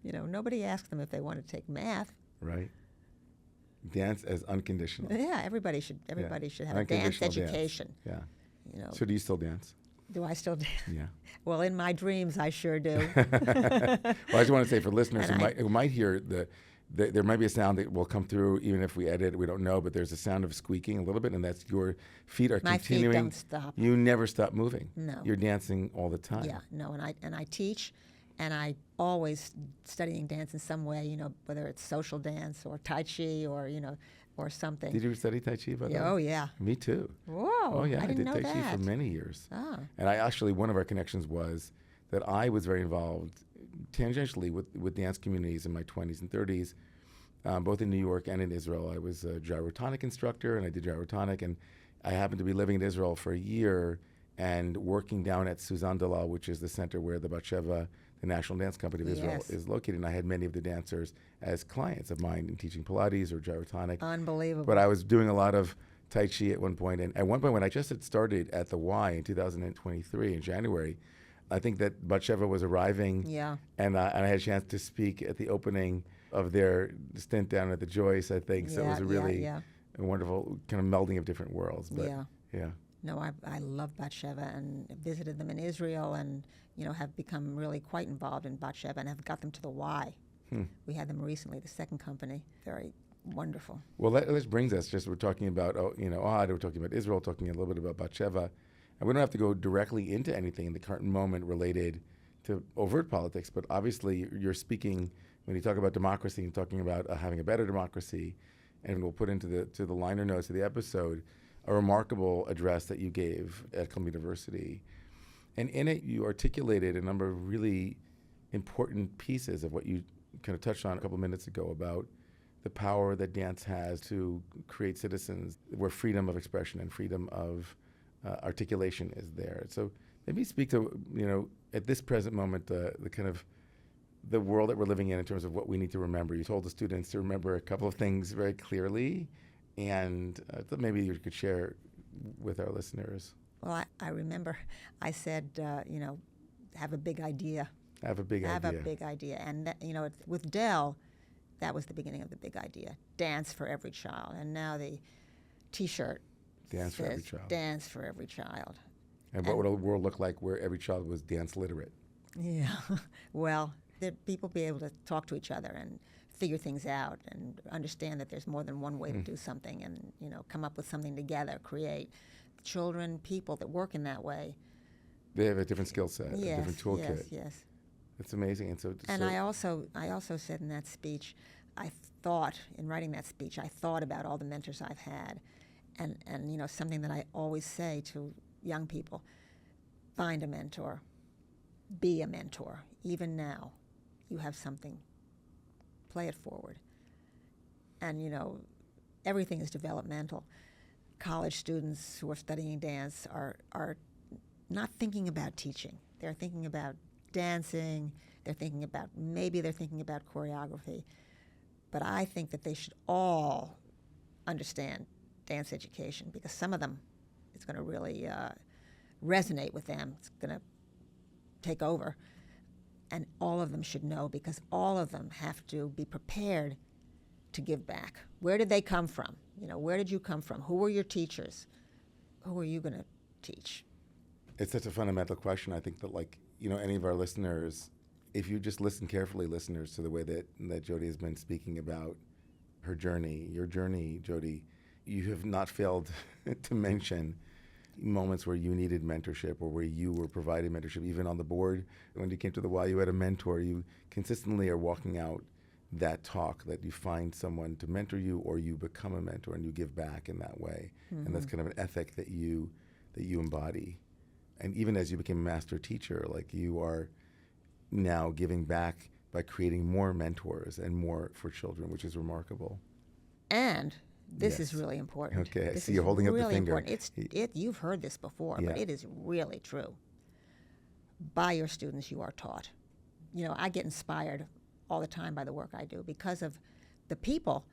Nobody asks them if they want to take math. Right. Dance as unconditional. Yeah, everybody should have a dance education. Dance. Yeah. So do you still dance? Do I still dance? Yeah. Well, in my dreams, I sure do. Well, I just want to say for listeners who might hear there might be a sound that will come through even if we edit. We don't know, but there's a sound of squeaking a little bit, and that's your feet are continuing. My feet don't stop. You never stop moving. No. You're dancing all the time. Yeah. No, and I teach. And I always studying dance in some way, whether it's social dance or Tai Chi or something. Did you study Tai Chi, by the way? Oh, yeah. Me too. Whoa. Oh, yeah. I didn't know did Tai Chi that. for many years. Oh. And one of our connections was that I was very involved tangentially with dance communities in my 20s and 30s, both in New York and in Israel. I was a gyrotonic instructor, and I did gyrotonic, and I happened to be living in Israel for a year and working down at Suzan Dalal, which is the center where the Bat Sheva, the National Dance Company of Israel, is located. And I had many of the dancers as clients of mine in teaching Pilates or gyrotonic. Unbelievable. But I was doing a lot of Tai Chi at one point. And at one point when I just had started at the Y in 2023 in January, I think that Bat Sheva was arriving. Yeah. And I had a chance to speak at the opening of their stint down at the Joyce, I think. So it was a really a wonderful kind of melding of different worlds. But yeah. No, I love Bat Sheva and visited them in Israel and, have become really quite involved in Bat Sheva and have got them to the Y. We had them recently, the second company. Very wonderful. Well, that brings us, we're talking about, Odd, we're talking about Israel, talking a little bit about Bat Sheva. And we don't have to go directly into anything in the current moment related to overt politics, but obviously you're speaking, when you talk about democracy and talking about having a better democracy, and we'll put into the liner notes of the episode, a remarkable address that you gave at Columbia University. And in it, you articulated a number of really important pieces of what you kind of touched on a couple minutes ago about the power that dance has to create citizens where freedom of expression and freedom of articulation is there. So maybe speak to, at this present moment, the kind of the world that we're living in terms of what we need to remember. You told the students to remember a couple of things very clearly, and maybe you could share with our listeners. Well, I remember I said, have a big idea. Have a big idea. Have a big idea. And, with Dell, that was the beginning of the big idea. Dance for every child. And now the T-shirt Dance says for every child. Dance for every child. And what would a world look like where every child was dance literate? Yeah. Well, people be able to talk to each other and figure things out and understand that there's more than one way to do something and, come up with something together, create. Children, people that work in that way. They have a different skill set, a different toolkit. Yes. It's amazing. And I also said in that speech, in writing that speech, I thought about all the mentors I've had. And something that I always say to young people, find a mentor, be a mentor. Even now, you have something, play it forward. And, everything is developmental. College students who are studying dance are not thinking about teaching. They're thinking about dancing. They're thinking about choreography. But I think that they should all understand dance education because some of them, it's going to really resonate with them. It's going to take over. And all of them should know because all of them have to be prepared to give back. Where did they come from? Where did you come from? Who were your teachers? Who are you going to teach? It's such a fundamental question. I think that, any of our listeners, if you just listen carefully, listeners, to the way that Jody has been speaking about her journey, your journey, Jody, you have not failed to mention moments where you needed mentorship or where you were provided mentorship. Even on the board, when you came to the Y, you had a mentor. You consistently are walking out that talk that you find someone to mentor you or you become a mentor and you give back in that way. And that's kind of an ethic that you embody. And even as you became a master teacher, like you are now giving back by creating more mentors and more for children, which is remarkable. And this is Yes. really important. Okay, I This see is you're holding up the really finger. important. You've heard this before, but Yeah. it is really true. By your students, you are taught. You know, I get inspired all the time by the work I do because of the people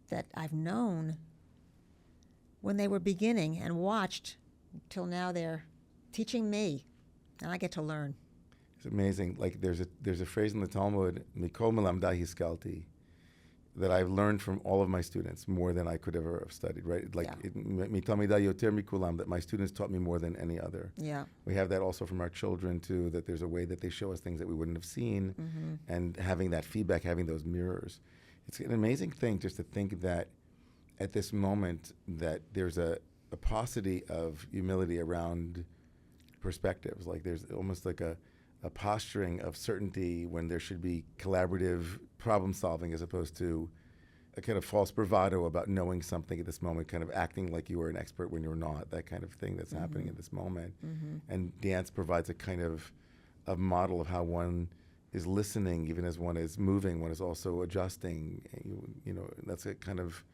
that I've known when they were beginning and watched till now they're teaching me, and I get to learn. It's amazing. Like there's a phrase in the Talmud, "Mikol melamdai hiskalti," that I've learned from all of my students more than I could ever have studied. Right? Like Yeah. "Mitalmidai yoter mikulam," that my students taught me more than any other. Yeah. We have that also from our children too. That there's a way that they show us things that we wouldn't have seen, and having that feedback, having those mirrors. It's an amazing thing just to think that at this moment that there's a paucity of humility around perspectives. Like there's almost like a posturing of certainty when there should be collaborative problem solving as opposed to a kind of false bravado about knowing something at this moment, kind of acting like you were an expert when you're not, that kind of thing that's happening at this moment. And dance provides a kind of a model of how one is listening, even as one is moving, one is also adjusting. You know, that's a kind of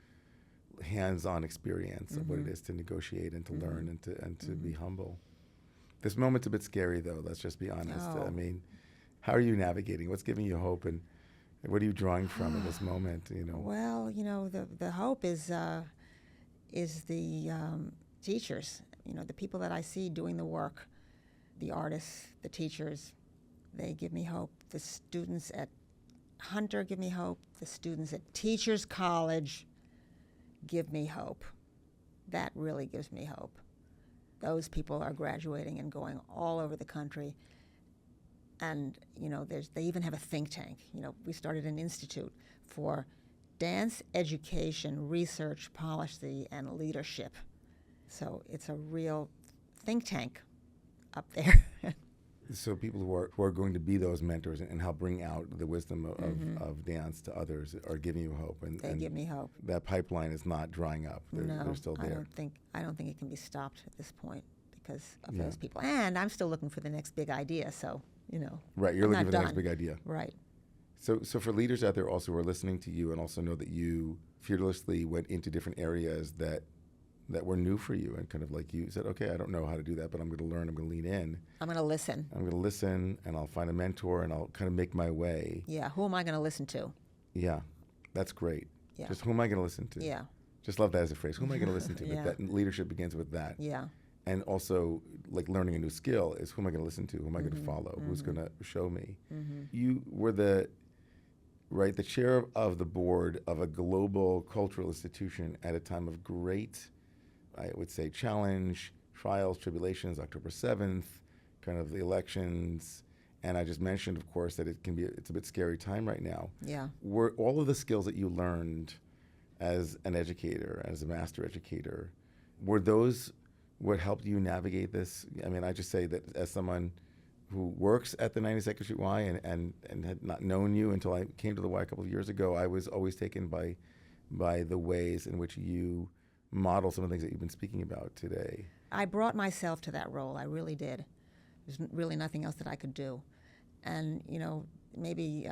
hands-on experience of what it is to negotiate and to learn and to be humble. This moment's a bit scary, though. Let's just be honest. Oh. I mean, how are you navigating? What's giving you hope, and what are you drawing from in this moment? You know. Well, you know, the hope is the teachers. You know, the people that I see doing the work, the artists, the teachers. They give me hope. The students at Hunter give me hope. The students at Teachers College give me hope. That really gives me hope. Those people are graduating and going all over the country. And, you know, they even have a think tank. You know, we started an institute for dance education, research, policy, and leadership. So it's a real think tank up there. So people who are going to be those mentors and help bring out the wisdom of dance to others are giving you hope. And They give me hope. that pipeline is not drying up. They're still there. I don't think it can be stopped at this point because of Yeah. those people. And I'm still looking for the next big idea. So, you know. Right, you're I'm looking not for the next done. big idea. Right. So for leaders out there also who are listening to you and also know that you fearlessly went into different areas that were new for you and kind of like you said, okay, I don't know how to do that, but I'm going to learn, I'm going to lean in. I'm going to listen. I'm going to listen and I'll find a mentor and I'll kind of make my way. Yeah. Who am I going to listen to? Yeah, that's great. Yeah. Just who am I going to listen to? Yeah. Just love that as a phrase. Who am I going to listen to? Yeah. That leadership begins with that. Yeah. And also, like learning a new skill is who am I going to listen to? Who am I going to follow? Who's going to show me? You were the chair of the board of a global cultural institution at a time of great, I would say, challenge, trials, tribulations, October 7th, kind of the elections. And I just mentioned, of course, that it's a bit scary time right now. Yeah. Were all of the skills that you learned as an educator, as a master educator, were those what helped you navigate this? I mean, I just say that as someone who works at the 92nd Street Y and had not known you until I came to the Y a couple of years ago, I was always taken by the ways in which you model some of the things that you've been speaking about today. I brought myself to that role. I really did. There's really nothing else that I could do. And, you know, maybe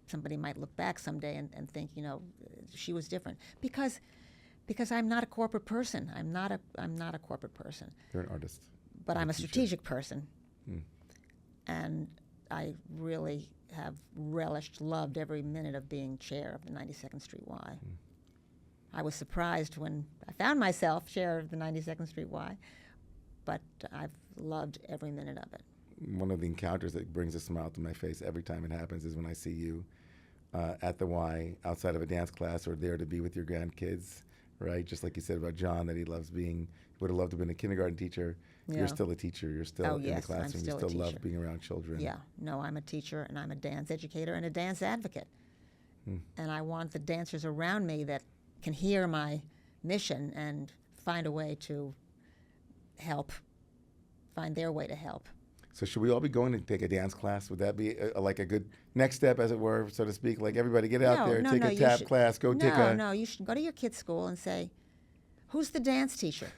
somebody might look back someday and think, you know, she was different. Because I'm not a corporate person. I'm not a corporate person. You're an artist. But I'm a teacher. strategic person. And I really have loved every minute of being chair of the 92nd Street Y. I was surprised when I found myself chair of the 92nd Street Y, but I've loved every minute of it. One of the encounters that brings a smile to my face every time it happens is when I see you at the Y outside of a dance class or there to be with your grandkids, right? Just like you said about John, that he would have loved to have been a kindergarten teacher. Yeah. You're still a teacher. You're still in the yes, I'm classroom. still You a still love teacher. being around children. Yeah, no, I'm a teacher and I'm a dance educator and a dance advocate. And I want the dancers around me that can hear my mission and find a way to find their way to help. So should we all be going to take a dance class? Would that be like a good next step, as it were, so to speak? Like everybody get out there, take a tap class, you should go to your kid's school and say, who's the dance teacher?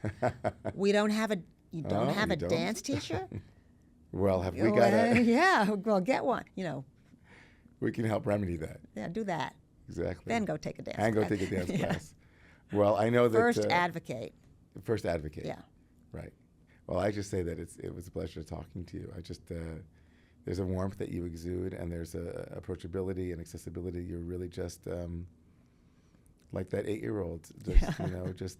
We don't have You don't have you a don't? dance teacher? Well, have we got a... Yeah, well, get one. We can help remedy that. Yeah, do that. Exactly. Then go take a dance And class. go take a dance Yeah. class. Well, I know that... First advocate. First advocate. Yeah. Right. Well, I just say that it was a pleasure talking to you. I just... there's a warmth that you exude, and there's a approachability and accessibility. You're really just like that 8-year-old, just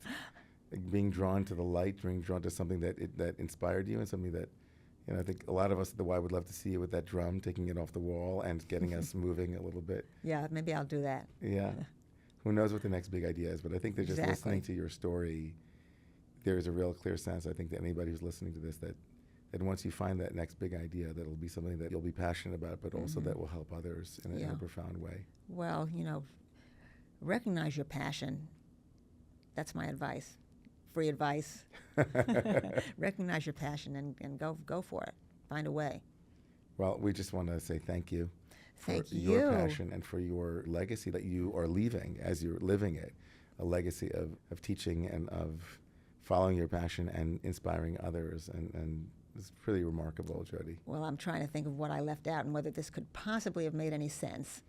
being drawn to the light, being drawn to something that inspired you, and something that, I think a lot of us at the Y would love to see you with that drum, taking it off the wall and getting us moving a little bit. Yeah, maybe I'll do that. Yeah. Who knows what the next big idea is, but I think that just Exactly. listening to your story, there is a real clear sense, I think, that anybody who's listening to this, that once you find that next big idea, that it'll be something that you'll be passionate about, but also that will help others in a profound way. Well, recognize your passion. That's my advice. Free advice. Recognize your passion and go for it. Find a way. Well, we just want to say thank you for Thank your you. passion and for your legacy that you are leaving as you're living it, a legacy of teaching and of following your passion and inspiring others. And it's pretty remarkable, Jody. Well, I'm trying to think of what I left out and whether this could possibly have made any sense.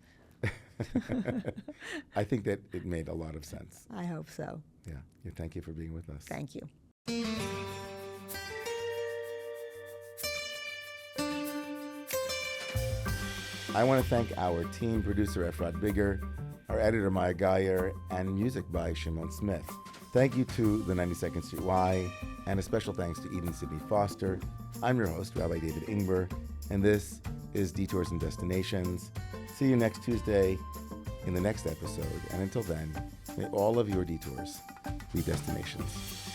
I think that it made a lot of sense. I hope so. Yeah. Thank you for being with us. Thank you. I want to thank our team producer, Efrat Bigger, our editor, Maya Geyer, and music by Shimon Smith. Thank you to the 92nd Street Y, and a special thanks to Eden Sidney Foster. I'm your host, Rabbi David Ingber, and this is Detours and Destinations. See you next Tuesday in the next episode, and until then, may all of your detours be destinations.